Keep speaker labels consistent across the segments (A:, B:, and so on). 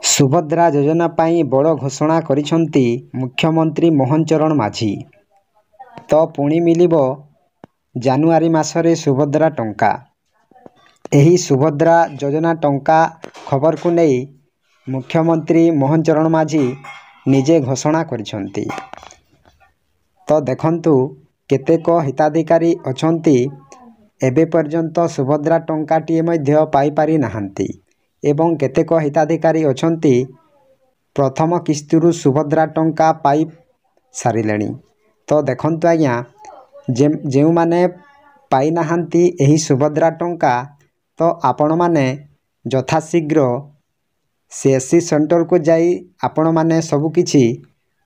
A: ସୁଭଦ୍ରା ଯୋଜନା ପାଇଁ ବଡ଼ ଘୋଷଣା କରିଛନ୍ତି ମୁଖ୍ୟମନ୍ତ୍ରୀ ମୋହନ ଚରଣ ମାଝୀ। ତ ପୁଣି ମିଳିବ ଜାନୁଆରୀ ମାସରେ ସୁଭଦ୍ରା ଟଙ୍କା। ଏହି ସୁଭଦ୍ରା ଯୋଜନା ଟଙ୍କା ଖବରକୁ ନେଇ ମୁଖ୍ୟମନ୍ତ୍ରୀ ମୋହନ ଚରଣ ମାଝୀ ନିଜେ ଘୋଷଣା କରିଛନ୍ତି। ତ ଦେଖନ୍ତୁ କେତେକ ହିତାଧିକାରୀ ଅଛନ୍ତି ଏବେ ପର୍ଯ୍ୟନ୍ତ ସୁଭଦ୍ରା ଟଙ୍କାଟିଏ ମଧ୍ୟ ପାଇପାରି ନାହାନ୍ତି ଏବଂ କେତେକ ହିତାଧିକାରୀ ଅଛନ୍ତି ପ୍ରଥମ କିସ୍ତିରୁ ସୁଭଦ୍ରା ଟଙ୍କା ପାଇ ସାରିଲେଣି। ତ ଦେଖନ୍ତୁ ଆଜ୍ଞା, ଯେଉଁମାନେ ପାଇନାହାନ୍ତି ଏହି ସୁଭଦ୍ରା ଟଙ୍କା, ତ ଆପଣମାନେ ଯଥାଶୀଘ୍ର CSC ସେଣ୍ଟରକୁ ଯାଇ ଆପଣମାନେ ସବୁକିଛି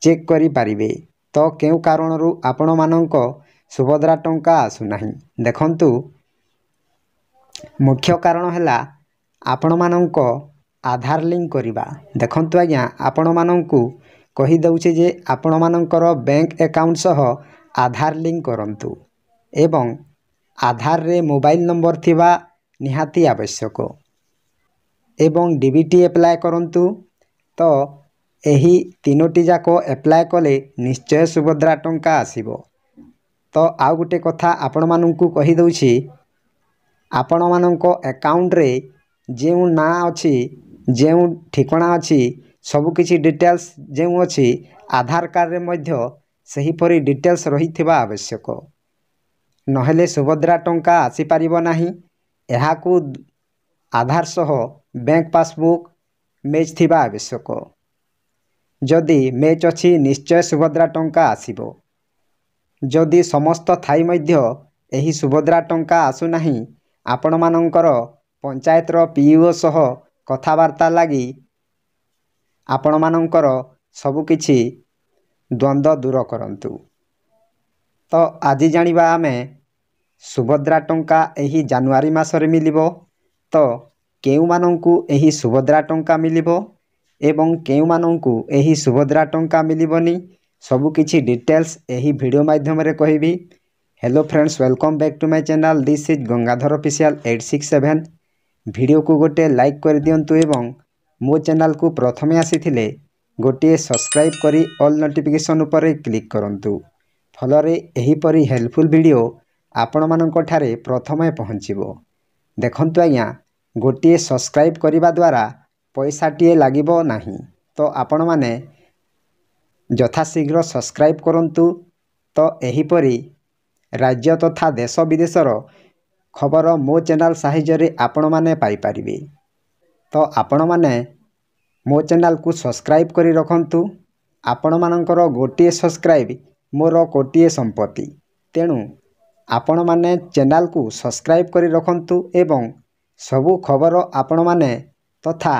A: ଚେକ୍ କରିପାରିବେ। ତ କେଉଁ କାରଣରୁ ଆପଣମାନଙ୍କ ସୁଭଦ୍ରା ଟଙ୍କା ଆସୁନାହିଁ। ଦେଖନ୍ତୁ, ମୁଖ୍ୟ କାରଣ ହେଲା ଆପଣମାନଙ୍କ ଆଧାର ଲିଙ୍କ କରିବା। ଦେଖନ୍ତୁ ଆଜ୍ଞା, ଆପଣମାନଙ୍କୁ କହିଦେଉଛି ଯେ ଆପଣମାନଙ୍କର ବ୍ୟାଙ୍କ ଆକାଉଣ୍ଟ ସହ ଆଧାର ଲିଙ୍କ କରନ୍ତୁ ଏବଂ ଆଧାରରେ ମୋବାଇଲ ନମ୍ବର ଥିବା ନିହାତି ଆବଶ୍ୟକ ଏବଂ DBT ଆପ୍ଲାଏ କରନ୍ତୁ। ତ ଏହି ତିନୋଟି ଯାକ ଆପ୍ଲାଏ କଲେ ନିଶ୍ଚୟ ସୁଭଦ୍ରା ଟଙ୍କା ଆସିବ। ତ ଆଉ ଗୋଟେ କଥା ଆପଣମାନଙ୍କୁ କହିଦେଉଛି, ଆପଣମାନଙ୍କ ଆକାଉଣ୍ଟରେ ଯେଉଁ ନାଁ ଅଛି, ଯେଉଁ ଠିକଣା ଅଛି, ସବୁକିଛି ଡିଟେଲ୍ସ ଯେଉଁ ଅଛି ଆଧାର କାର୍ଡ଼ରେ ମଧ୍ୟ ସେହିପରି ଡିଟେଲ୍ସ ରହିଥିବା ଆବଶ୍ୟକ। ନହେଲେ ସୁଭଦ୍ରା ଟଙ୍କା ଆସିପାରିବ ନାହିଁ। ଏହାକୁ ଆଧାର ସହ ବ୍ୟାଙ୍କ ପାସବୁକ୍ ମ୍ୟାଚ୍ ଥିବା ଆବଶ୍ୟକ। ଯଦି ମ୍ୟାଚ୍ ଅଛି ନିଶ୍ଚୟ ସୁଭଦ୍ରା ଟଙ୍କା ଆସିବ। ଯଦି ସମସ୍ତ ଥାଇ ମଧ୍ୟ ଏହି ସୁଭଦ୍ରା ଟଙ୍କା ଆସୁନାହିଁ, ଆପଣମାନଙ୍କର ପଞ୍ଚାୟତର PO ସହ କଥାବାର୍ତ୍ତା ଲାଗି ଆପଣମାନଙ୍କର ସବୁକିଛି ଦ୍ୱନ୍ଦ୍ୱ ଦୂର କରନ୍ତୁ। ତ ଆଜି ଜାଣିବା ଆମେ ସୁଭଦ୍ରା ଟଙ୍କା ଏହି ଜାନୁଆରୀ ମାସରେ ମିଳିବ। ତ କେଉଁମାନଙ୍କୁ ଏହି ସୁଭଦ୍ରା ଟଙ୍କା ମିଳିବ ଏବଂ କେଉଁମାନଙ୍କୁ ଏହି ସୁଭଦ୍ରା ଟଙ୍କା ମିଳିବନି, ସବୁକିଛି ଡିଟେଲ୍ସ ଏହି ଭିଡ଼ିଓ ମାଧ୍ୟମରେ କହିବି। Hello friends, welcome back to my channel. This is Gangadhar official 867। ଭିଡ଼ିଓକୁ ଗୋଟେ ଲାଇକ୍ କରିଦିଅନ୍ତୁ ଏବଂ ମୋ ଚ୍ୟାନେଲକୁ ପ୍ରଥମେ ଆସିଥିଲେ ଗୋଟିଏ ସବସ୍କ୍ରାଇବ୍ କରି ଅଲ୍ ନୋଟିଫିକେସନ୍ ଉପରେ କ୍ଲିକ୍ କରନ୍ତୁ। ଫଳରେ ଏହିପରି ହେଲ୍ପଫୁଲ୍ ଭିଡ଼ିଓ ଆପଣମାନଙ୍କଠାରେ ପ୍ରଥମେ ପହଞ୍ଚିବ। ଦେଖନ୍ତୁ ଆଜ୍ଞା, ଗୋଟିଏ ସବସ୍କ୍ରାଇବ୍ କରିବା ଦ୍ୱାରା ପଇସାଟିଏ ଲାଗିବ ନାହିଁ। ତ ଆପଣମାନେ ଯଥାଶୀଘ୍ର ସବସ୍କ୍ରାଇବ୍ କରନ୍ତୁ। ତ ଏହିପରି ରାଜ୍ୟ ତଥା ଦେଶ ବିଦେଶର ଖବର ମୋ ଚ୍ୟାନେଲ୍ ସାହାଯ୍ୟରେ ଆପଣମାନେ ପାଇପାରିବେ। ତ ଆପଣମାନେ ମୋ ଚ୍ୟାନେଲକୁ ସବସ୍କ୍ରାଇବ୍ କରି ରଖନ୍ତୁ। ଆପଣମାନଙ୍କର ଗୋଟିଏ ସବସ୍କ୍ରାଇବ୍ ମୋର କୋଟିଏ ସମ୍ପତ୍ତି। ତେଣୁ ଆପଣମାନେ ଚ୍ୟାନେଲକୁ ସବସ୍କ୍ରାଇବ୍ କରି ରଖନ୍ତୁ ଏବଂ ସବୁ ଖବର ଆପଣମାନେ ତଥା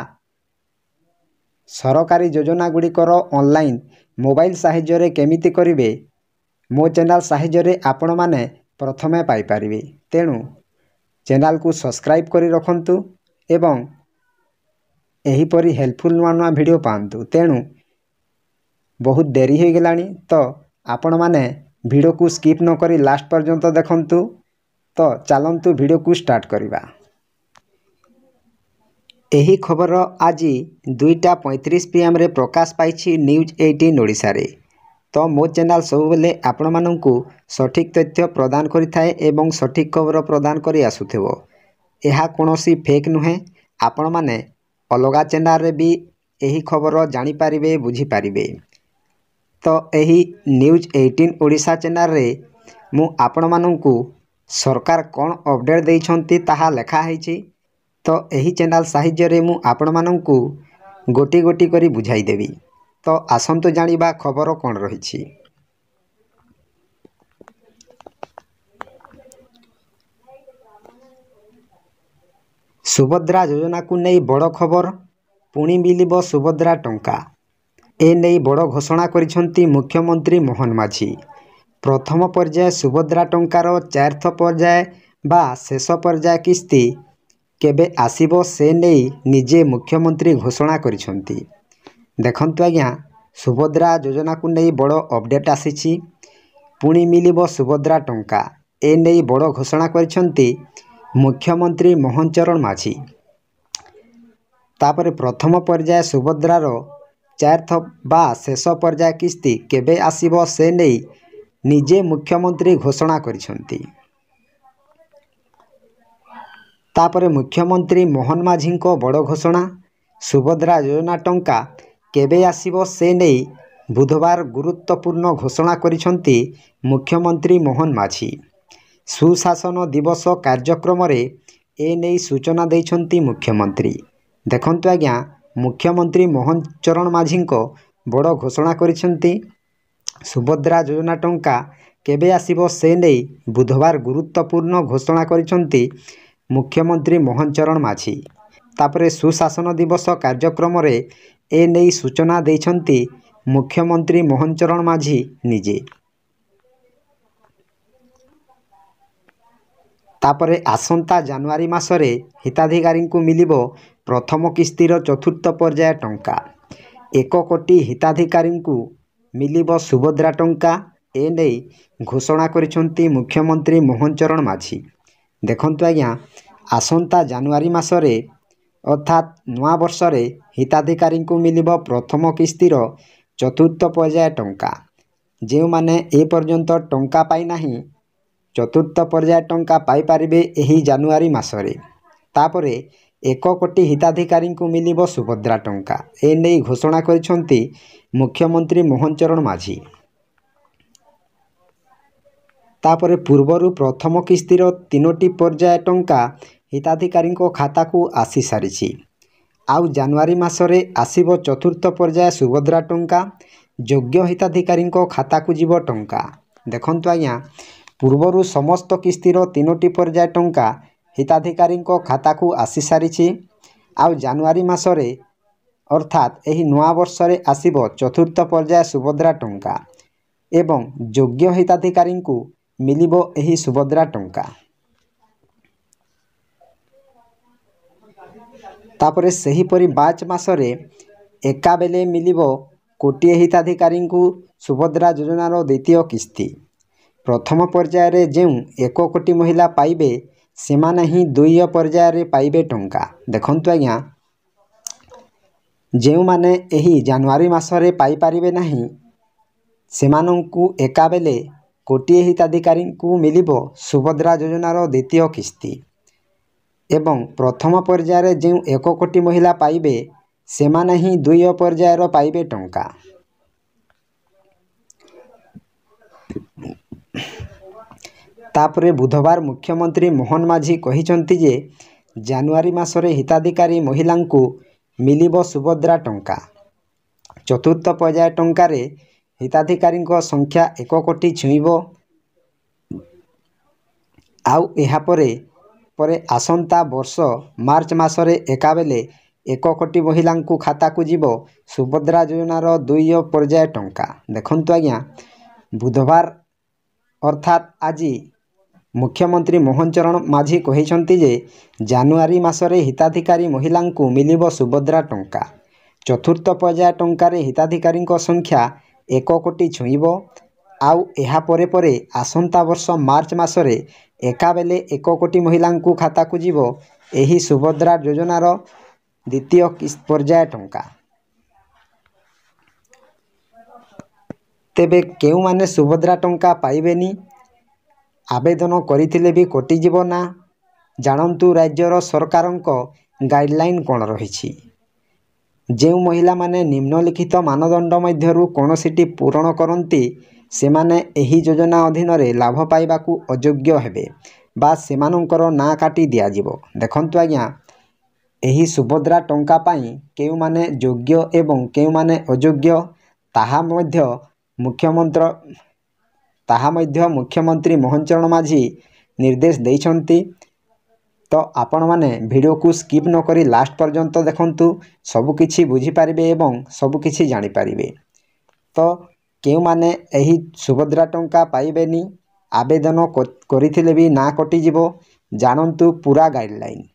A: ସରକାରୀ ଯୋଜନା ଗୁଡ଼ିକର ଅନଲାଇନ୍ ମୋବାଇଲ ସାହାଯ୍ୟରେ କେମିତି କରିବେ, ମୋ ଚ୍ୟାନେଲ୍ ସାହାଯ୍ୟରେ ଆପଣମାନେ ପ୍ରଥମେ ପାଇପାରିବେ। ତେଣୁ ଚ୍ୟାନେଲକୁ ସବସ୍କ୍ରାଇବ୍ କରି ରଖନ୍ତୁ ଏବଂ ଏହିପରି ହେଲ୍ପଫୁଲ୍ ନୂଆ ନୂଆ ଭିଡ଼ିଓ ପାଆନ୍ତୁ। ତେଣୁ ବହୁତ ଡେରି ହୋଇଗଲାଣି, ତ ଆପଣମାନେ ଭିଡ଼ିଓକୁ ସ୍କିପ୍ ନକରି ଲାଷ୍ଟ ପର୍ଯ୍ୟନ୍ତ ଦେଖନ୍ତୁ। ତ ଚାଲନ୍ତୁ ଭିଡ଼ିଓକୁ ଷ୍ଟାର୍ଟ କରିବା। ଏହି ଖବର ଆଜି 2ଟା 35 PM ପ୍ରକାଶ ପାଇଛି News18 ଓଡ଼ିଶାରେ। ତ ମୋ ଚ୍ୟାନେଲ୍ ସବୁବେଳେ ଆପଣମାନଙ୍କୁ ସଠିକ୍ ତଥ୍ୟ ପ୍ରଦାନ କରିଥାଏ ଏବଂ ସଠିକ୍ ଖବର ପ୍ରଦାନ କରି ଆସୁଥିବ। ଏହା କୌଣସି ଫେକ୍ ନୁହେଁ। ଆପଣମାନେ ଅଲଗା ଚ୍ୟାନେଲରେ ବି ଏହି ଖବର ଜାଣିପାରିବେ, ବୁଝିପାରିବେ। ତ ଏହି News18 ଓଡ଼ିଶା ଚ୍ୟାନେଲରେ ମୁଁ ଆପଣମାନଙ୍କୁ ସରକାର କ'ଣ ଅପଡ଼େଟ୍ ଦେଇଛନ୍ତି ତାହା ଲେଖା ହେଇଛି। ତ ଏହି ଚ୍ୟାନେଲ୍ ସାହାଯ୍ୟରେ ମୁଁ ଆପଣମାନଙ୍କୁ ଗୋଟି ଗୋଟି କରି ବୁଝାଇଦେବି। ତ ଆସନ୍ତୁ ଜାଣିବା ଖବର କ'ଣ ରହିଛି। ସୁଭଦ୍ରା ଯୋଜନାକୁ ନେଇ ବଡ଼ ଖବର, ପୁଣି ମିଳିବ ସୁଭଦ୍ରା ଟଙ୍କା। ଏ ନେଇ ବଡ଼ ଘୋଷଣା କରିଛନ୍ତି ମୁଖ୍ୟମନ୍ତ୍ରୀ ମୋହନ ମାଝୀ। ପ୍ରଥମ ପର୍ଯ୍ୟାୟ ସୁଭଦ୍ରା ଟଙ୍କାର 4ଥ ପର୍ଯ୍ୟାୟ ବା ଶେଷ ପର୍ଯ୍ୟାୟ କିସ୍ତି କେବେ ଆସିବ ସେ ନେଇ ନିଜେ ମୁଖ୍ୟମନ୍ତ୍ରୀ ଘୋଷଣା କରିଛନ୍ତି। ଦେଖନ୍ତୁ ଆଜ୍ଞା, ସୁଭଦ୍ରା ଯୋଜନାକୁ ନେଇ ବଡ଼ ଅପଡ଼େଟ୍ ଆସିଛି। ପୁଣି ମିଳିବ ସୁଭଦ୍ରା ଟଙ୍କା। ଏ ନେଇ ବଡ଼ ଘୋଷଣା କରିଛନ୍ତି ମୁଖ୍ୟମନ୍ତ୍ରୀ ମୋହନ ଚରଣ ମାଝୀ। तापरे प्रथम पर्याय सुभद्रार 4th बा शेष पर्याय किस्ती केबे आसीबो से नहीं निजे मुख्यमंत्री घोषणा करिसंती। तापरे मुख्यमंत्री मोहन माझी को बड़ घोषणा सुभद्रा योजना टंका केबे आसीबो से नहीं बुधवार गुरुत्वपूर्ण घोषणा करिसंती मुख्यमंत्री मोहन माझी। सुशासन दिवस कार्यक्रम रे ए नहीं सूचना देइछंती मुख्यमंत्री। देखंतु आज्ञा मुख्यमंत्री मोहन चरण माझी को बड़ घोषणा करिसंती सुभद्रा योजना टंका केबे आसीबो से नहीं बुधवार गुरुत्वपूर्ण घोषणा करिसंती मुख्यमंत्री मोहन चरण माझी। तापरे सुशासन दिवस कार्यक्रम रे ए नहीं सूचना देइछंती मुख्यमंत्री मोहन चरण माझी निजे। तापरे आसंता जानुआरी मासरे हिताधिकारी को मिलिबो प्रथम किस्तीर 4th पर्याय टंका 1 कोटी हिताधिकारी को मिलिबो सुभद्रा टंका ए नहीं घोषणा करिसंती मुख्यमंत्री मोहन चरण माझी। देखंतु आज्ञा आसंता जानुआरी मासरे अर्थात नवा वर्ष रे हिताधिकारी को मिलिबो प्रथम किस्तीर 4th पर्याय टंका जे माने ए पर्यंत टंका पाई नाही 4th पर्याय टंका पाई पारिबे एही जानुआरी मासरे। तापरे 1 कोटी हिताधिकारी को मिलिबो सुभद्रा टंका ए नहीं घोषणा करिसंती मुख्यमंत्री मोहन चरण माझी। तापरे पूर्वरु प्रथम किस्तीर 3टी पर्याय टंका हिताधिकारी खाता को आसी सारिछि। आउ जानुआरी मासरे आसीबो 4th पर्याय सुभद्रा टंका योग्य हिताधिकारी खाता को जीव टंका। देखंतु आज्ञा पूर्वरु समस्त किस्तीर 3टी पर्याय टंका हिताधिकारी खाता को आसी सारिछि। आउ जानुआरी मासरे अर्थात एही नवा वर्ष रे आसीबो 4th पर्याय सुभद्रा टंका एवं योग्य हिताधिकारी को मिलिबो एही सुभद्रा टंका। तापरे सही परि मार्च मासरे एका बेले मिलिबो कोटिए हिताधिकारी को सुभद्रा योजनार द्वितीय किस्ती। प्रथम पर्याय रे जेउ 1 कोटी महिला पाइबे सेमाने ही 2 पर्याय रे पाइबे टंका। देखंतु आज्ञा जेउ माने एही जानुआरी मासरे पाई पारिबे नाही सेमानंकु एका बेले कोटिए हिताधिकारी को मिलिबो सुभद्रा योजनार द्वितीय किस्ती एवं प्रथम पर्याय रे जेउ 1 कोटी महिला पाइबे सेमाने ही 2 पर्याय रो पाइबे टंका। तापरे बुधवार मुख्यमंत्री मोहन माझी कहिसंती जे जानुआरी मासरे हिताधिकारी महिला को मिलिबो सुभद्रा टंका। 4th पर्याय टंका रे हिताधिकारी संख्या 1 कोटी छुईबो। आउ एहा परे आसंता वर्ष मार्च मासरे एका बेले 1 कोटी महिला को खाता को जीवो सुभद्रा योजनार 2 पर्याय टंका। देखंतु आज्ञा बुधवार अर्थात आज मुख्यमंत्री मोहन चरण माझी कहिसंती जे जानुआरी मासरे हिताधिकारी महिला को मिलिबो सुभद्रा टंका। 4th पर्याय टंका रे हिताधिकारी संख्या 1 कोटी छुईबो। आउ एहा परे आसंता वर्ष मार्च मासरे एका बेले 1 कोटी महिला को खाता को जीवो एही सुभद्रा योजनार द्वितीय पर्याय टंका। तेबे केउ माने सुभद्रा टंका पाइबेनी आवेदन करिथिले भी कटि जीवो ना जानंतु राज्यर सरकारंको गाइडलाइन कोन रहिछि। जेउ महिला माने निम्नलिखित मानदंड मध्यरु कोनोसिटी पूरण करंती सेमाने एही योजना अधीन रे लाभ पाइबाकू अयोग्य हेबे बा सेमानंकर ना काटी दिया जीवो। देखंतु आज्ञा एही सुभद्रा टंका पाई केउ माने योग्य एवं केउ माने अयोग्य ताहा मध्य मुख्यमंत्री मोहन चरण माझी निर्देश देइछंती। तो आपण माने वीडियो को स्किप न करी लास्ट पर्यंत देखंतु सबुकिछि बुझी पारिबे एवं सबुकिछि जानि पारिबे। तो केउ माने एही सुभद्रा टंका पाइबेनी आवेदन करिथिले भी ना कटि जीवो जानंतु पूरा गाइडलाइन।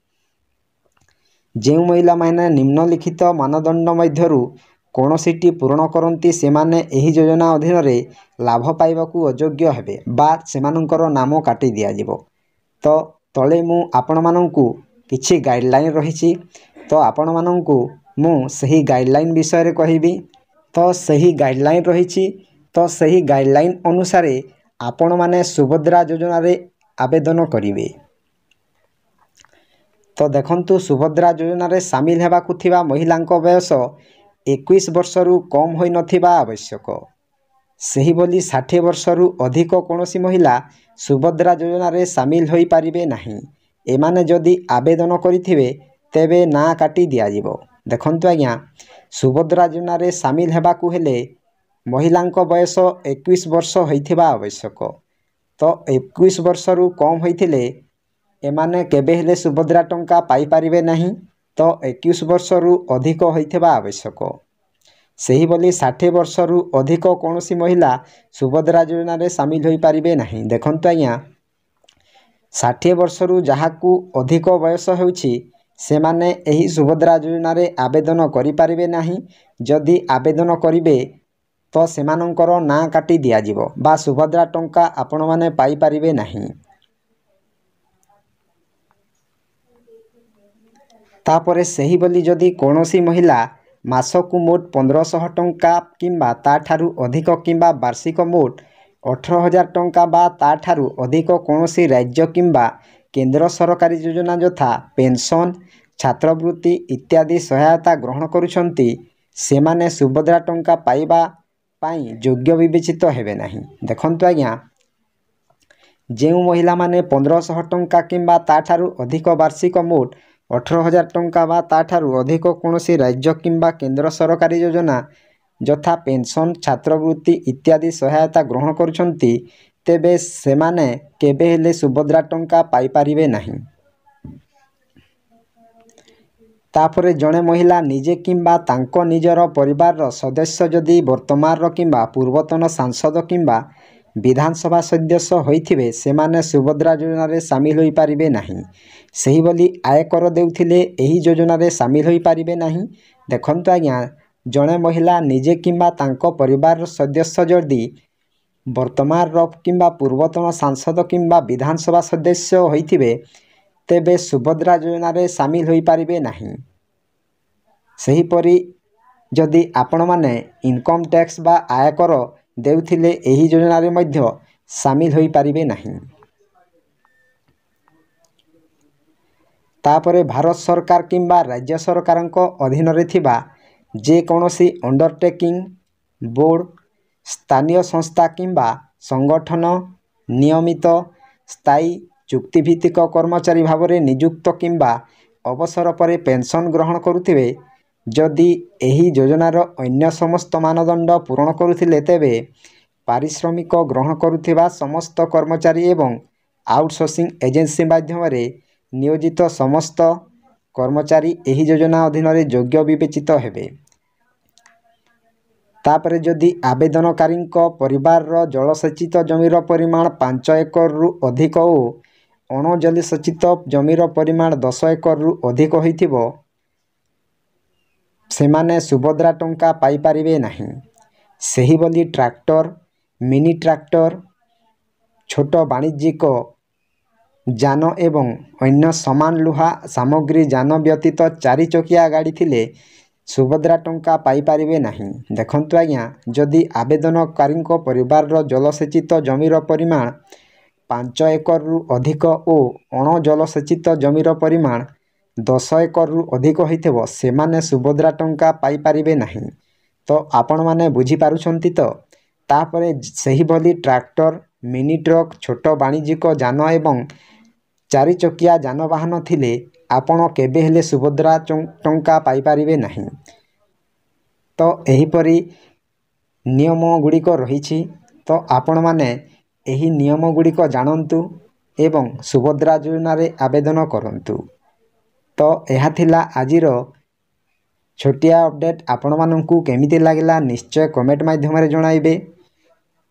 A: जेउ महिला माने निम्नलिखित मानदंड मध्यरु कोनोसिटी पूर्ण करंती सेमाने एही योजना अधीन रे लाभ पाइबाकू अयोग्य हेबे बा सेमानंकर नाम काटी दिया जीवो। तो तले मु आपण मानंकु किछि गाइडलाइन रहिछि तो आपण मानंकु मु सही गाइडलाइन विषय कहबी। तो सही गाइडलाइन रही तो सही गाइडलाइन अनुसार आपण माने सुभद्रा योजना रे आवेदन करिवे। तो देखंतु सुभद्रा योजना रे सामिल हेबाकु थिबा महिलांको बयस 21 वर्षरु कम होई नथिबा आवश्यक। सही बोली 60 वर्षरु अधिक कोनोसी महिला सुभद्रा योजना रे सामिल होई पारिबे नाही। एमाने जदि आवेदन करिथिबे तेबे ना काटी दिया जिवो। देखंतु आज्ञा सुभद्रा योजना रे सामिल हेबाकु हेले महिलांको बयस 21 वर्ष होइथिबा आवश्यक। तो 21 वर्षरु कम होइथिले एमाने केबे हेले सुभद्रा टंका पाई पारिबे नाही। तो 21 वर्षरु अधिक होइथिबा आवश्यक। सही बोली 60 वर्षरु अधिक कोनोसी महिला सुभद्रा योजना रे सामिल होई पारिबे नाही। देखंतु आज्ञा 60 वर्षरु जहाकू अधिक बयस होउछि सेमाने एही सुभद्रा योजना रे आवेदन करि पारिबे नाही। जदि आवेदन करिबे तो सेमानंकर ना काटी दिया जिवो बा सुभद्रा टंका आपण माने पाई पारिबे नाही। तापरे सही बोली जदि कोनोसी महिला मासकु मोट 1500 टंका किंबा ताठारु अधिक किंबा वार्षिक मोट 18,000 टंका बा ताठारु अधिक कोनोसी राज्य किंबा केंद्र सरकारी योजना यथा पेंशन छात्रवृत्ति इत्यादि सहायता ग्रहण करुछंती सेमाने सुभद्रा टंका पाइबा पाई योग्य विवेचित हेबे नाही। देखंतु आज्ञा जेउ महिला माने 1500 टंका किंबा ताठारु अधिक वार्षिक मोट 18,000 टंका बा ताठारु अधिक कोनोसी राज्य किंबा केंद्र सरकारी योजना यथा पेंशन छात्रवृत्ति इत्यादि सहायता ग्रहण करुछंती तेबे सेमाने केबे हेले सुभद्रा टंका पाई पारिबे नाही। तापरे जणे महिला निजे किंबा तांको निजर परिवार सदस्य जदि वर्तमान किंबा पूर्वतन सांसद किंबा विधानसभा सदस्य होइथिबे सेमाने सुभद्रा योजना रे सामिल होई पारिबे नाही। सही बोली आयकर देउथिले एही योजना रे सामिल होई पारिबे नाही। देखंतु आज्ञा जणे महिला निजे किंबा तांको परिवार सदस्य जदि वर्तमान किंबा पूर्वतन सांसद किंबा विधानसभा सदस्य होइथिबे तेबे सुभद्रा योजना रे सामिल होई पारिबे नाही। सही परी जदि आपण माने इनकम टैक्स बा आयकर देउथिले एही योजना रे मध्य सामिल होई पारिबे नाही। तापरे भारत सरकार किंबा राज्य सरकारंको अधीन रे थिबा जे कोनोसी अंडरटेकिंग बोर्ड स्थानीय संस्था किंबा संगठन नियमित स्थायी चुक्तिभित्तिक कर्मचारी भावरे नियुक्त किंबा अवसर परे पेंशन ग्रहण करुथिबे जदि एही योजनार अन्य समस्त मानदंड पूरण करुथिले तेबे पारिश्रमिक ग्रहण करुथिबा समस्त कर्मचारी एवं आउटसोर्सिंग एजेंसी माध्यमरे नियोजित समस्त कर्मचारी एही योजना अधीन रे योग्य विवेचित हेबे। तापरे जदि आवेदनकारी परिवार जलसेचित जमीर परिमाण 5 एकर रु अधिक और अणजलसेचित जमीर परिमाण 10 एकर रु अधिक होइथिबो सेमाने सुभद्रा टंका पाई पारिबे नाही। सही बोली ट्रैक्टर मिनी ट्रैक्टर छोट वाणिज्यिक जान एवं अन्य समान लुहा सामग्री जान व्यतीत 4 चकिया गाड़ी थिले सुभद्रा टंका पाई पारिबे नाही। देखंतु आज्ञा जदि आवेदनकारी परिवार जलसेचित जमीर परिमाण 5 एकर रु अधिक और अणजलसेचित जमीर परिमाण 10 एकर रु अधिक होइथिबो सेमाने सुभद्रा टंका पाई पारिबे नाही। तो आपण माने बुझी पारुछंती तो तापरे सही बोली ट्रैक्टर मिनी ट्रक छोट वाणिज्यिक जान एवं 4 चकिया जानवाहन थिले आपण केबे हेले सुभद्रा टंका पाई पारिबे नाही। तो एहीपरी नियम गुड़िक रही तो आपण माने एही नियम गुड़िक जानतु एवं सुभद्रा योजना रे आवेदन करंतु। तो यह थिला आजिर छोटिया अपडेट आपण मानंकु केमिति लागिला निश्चय कमेंट माध्यम रे जणाइबे।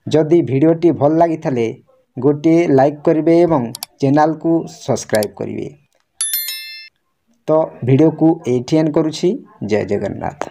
A: जदि वीडियोटी भल लागि थाले गोटे लाइक करिवे एवं चैनल को सब्सक्राइब करिवे। तो वीडियो को एठी एंड करूछि। जय जगन्नाथ।